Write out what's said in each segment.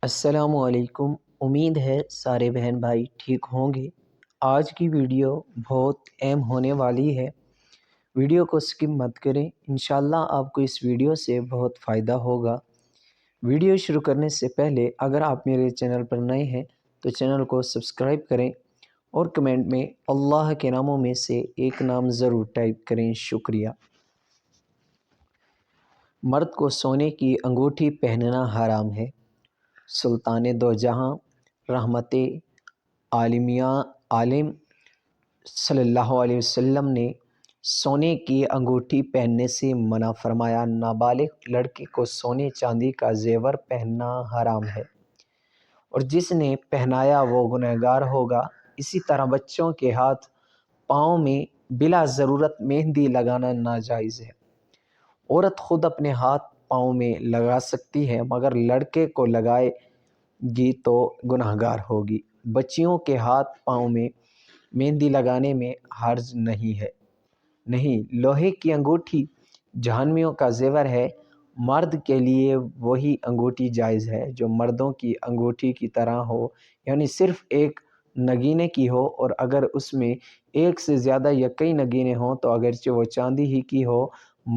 السلام علیکم۔ امید ہے سارے بہن بھائی ٹھیک ہوں گے۔ آج کی ویڈیو بہت اہم ہونے والی ہے، ویڈیو کو سکپ مت کریں، انشاءاللہ آپ کو اس ویڈیو سے بہت فائدہ ہوگا۔ ویڈیو شروع کرنے سے پہلے اگر آپ میرے چینل پر نئے ہیں تو چینل کو سبسکرائب کریں اور کمنٹ میں اللہ کے ناموں میں سے ایک نام ضرور ٹائپ کریں، شکریہ۔ مرد کو سونے کی انگوٹھی پہننا حرام ہے۔ سلطان دو جہاں رحمت عالم صلی اللہ علیہ وسلم نے سونے کی انگوٹھی پہننے سے منع فرمایا۔ نابالغ لڑکی کو سونے چاندی کا زیور پہننا حرام ہے اور جس نے پہنایا وہ گنہگار ہوگا۔ اسی طرح بچوں کے ہاتھ پاؤں میں بلا ضرورت مہندی لگانا ناجائز ہے۔ عورت خود اپنے ہاتھ پاؤں میں لگا سکتی ہے مگر لڑکے کو لگائے گی تو گنہگار ہوگی۔ بچیوں کے ہاتھ پاؤں میں مہندی لگانے میں حرج نہیں۔ لوہے کی انگوٹھی جہنمیوں کا زیور ہے۔ مرد کے لیے وہی انگوٹھی جائز ہے جو مردوں کی انگوٹھی کی طرح ہو، یعنی صرف ایک نگینے کی ہو، اور اگر اس میں ایک سے زیادہ یا کئی نگینے ہوں تو اگرچہ وہ چاندی ہی کی ہو،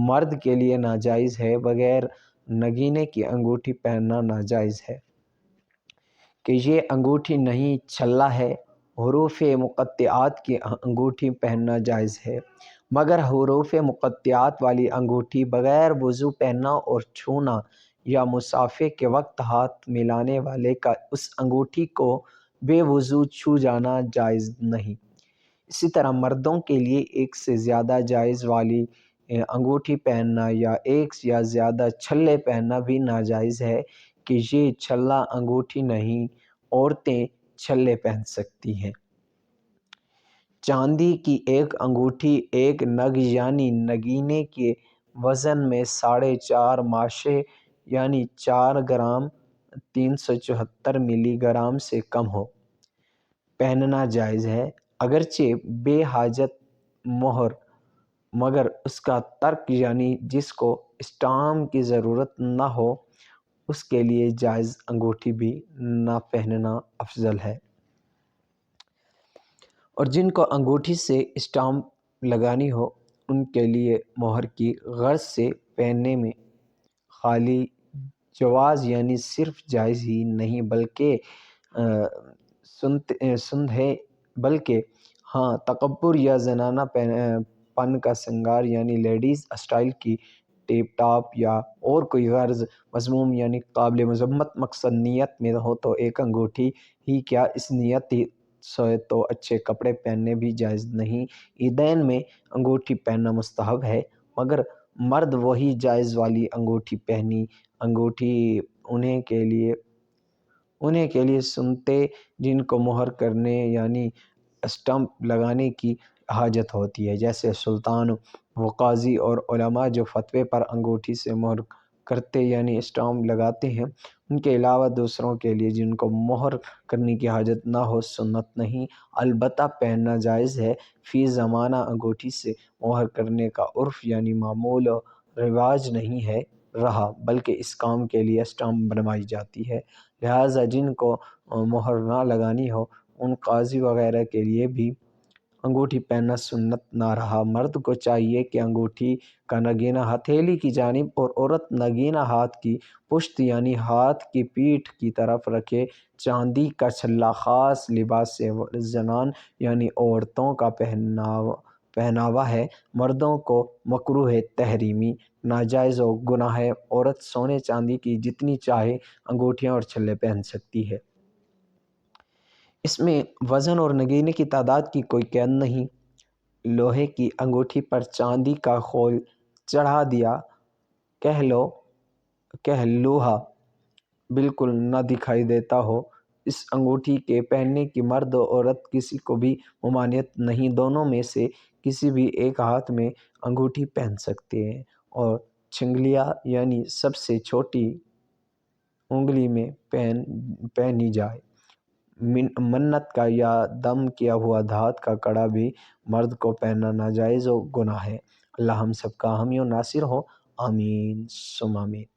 مرد کے لیے ناجائز ہے۔ بغیر نگینے کی انگوٹھی پہننا ناجائز ہے کہ یہ انگوٹھی نہیں چھلا ہے۔ حروف مقطعات کی انگوٹھی پہننا جائز ہے مگر حروف مقطعات والی انگوٹھی بغیر وضو پہننا اور چھونا یا مصافحے کے وقت ہاتھ ملانے والے کا اس انگوٹھی کو بے وضو چھو جانا جائز نہیں۔ اسی طرح مردوں کے لیے ایک سے زیادہ جائز والی انگوٹھی پہننا یا ایک یا زیادہ چھلے پہننا بھی ناجائز ہے کہ یہ چھلا انگوٹھی نہیں، عورتیں چھلے پہن سکتی ہیں۔ چاندی کی ایک انگوٹھی ایک نگ یعنی نگینے کے وزن میں 4.5 ماشے یعنی 4 گرام 374 ملی گرام سے کم ہو پہننا جائز ہے، اگرچہ بے حاجت مہر، مگر اس کا ترک یعنی جس کو اسٹامپ کی ضرورت نہ ہو اس کے لیے جائز انگوٹھی بھی نہ پہننا افضل ہے۔ اور جن کو انگوٹھی سے اسٹامپ لگانی ہو ان کے لیے مہر کی غرض سے پہننے میں خالی جواز یعنی صرف جائز ہی نہیں بلکہ سند ہے، بلکہ ہاں تکبر یا زنانہ پن کا سنگار یعنی لیڈیز اسٹائل کی ٹیپ ٹاپ یا اور کوئی غرض مذموم یعنی قابل مذمت مقصد نیت میں ہو تو ایک انگوٹھی ہی کیا اس نیت سے تو اچھے کپڑے پہننے بھی جائز نہیں۔ عیدین میں انگوٹھی پہننا مستحب ہے مگر مرد وہی جائز والی انگوٹھی پہنی انگوٹھی انہیں کے لیے سنتے جن کو مہر کرنے یعنی اسٹمپ لگانے کی حاجت ہوتی ہے، جیسے سلطان و قاضی اور علماء جو فتوے پر انگوٹھی سے مہر کرتے یعنی اسٹامپ لگاتے ہیں۔ ان کے علاوہ دوسروں کے لیے جن کو مہر کرنے کی حاجت نہ ہو سنت نہیں، البتہ پہننا جائز ہے۔ فی زمانہ انگوٹھی سے مہر کرنے کا عرف یعنی معمول و رواج نہیں ہے رہا بلکہ اس کام کے لیے اسٹامپ بنوائی جاتی ہے، لہٰذا جن کو مہر نہ لگانی ہو ان قاضی وغیرہ کے لیے بھی انگوٹھی پہننا سنت نہ رہا۔ مرد کو چاہیے کہ انگوٹھی کا نگینہ ہتھیلی کی جانب اور عورت نگینہ ہاتھ کی پشت یعنی ہاتھ کی پیٹھ کی طرف رکھے۔ چاندی کا چھلا خاص لباس زنان یعنی عورتوں کا پہناوا ہے، مردوں کو مکروہ تحریمی ناجائز و گناہ ہے۔ عورت سونے چاندی کی جتنی چاہے انگوٹھیاں اور چھلے پہن سکتی ہے، اس میں وزن اور نگینے کی تعداد کی کوئی قید نہیں۔ لوہے کی انگوٹھی پر چاندی کا خول چڑھا دیا، کہ لوہا بالکل نہ دکھائی دیتا ہو، اس انگوٹھی کے پہننے کی مرد و عورت کسی کو بھی ممانعت نہیں، دونوں میں سے کسی بھی ایک ہاتھ میں انگوٹھی پہن سکتے ہیں اور چھنگلیاں یعنی سب سے چھوٹی انگلی میں پہنی جائے۔ منت کا یا دم کیا ہوا دھات کا کڑا بھی مرد کو پہننا ناجائز و گناہ ہے۔ اللہ ہم سب کا حامی و ناصر ہو، آمین ثم آمین۔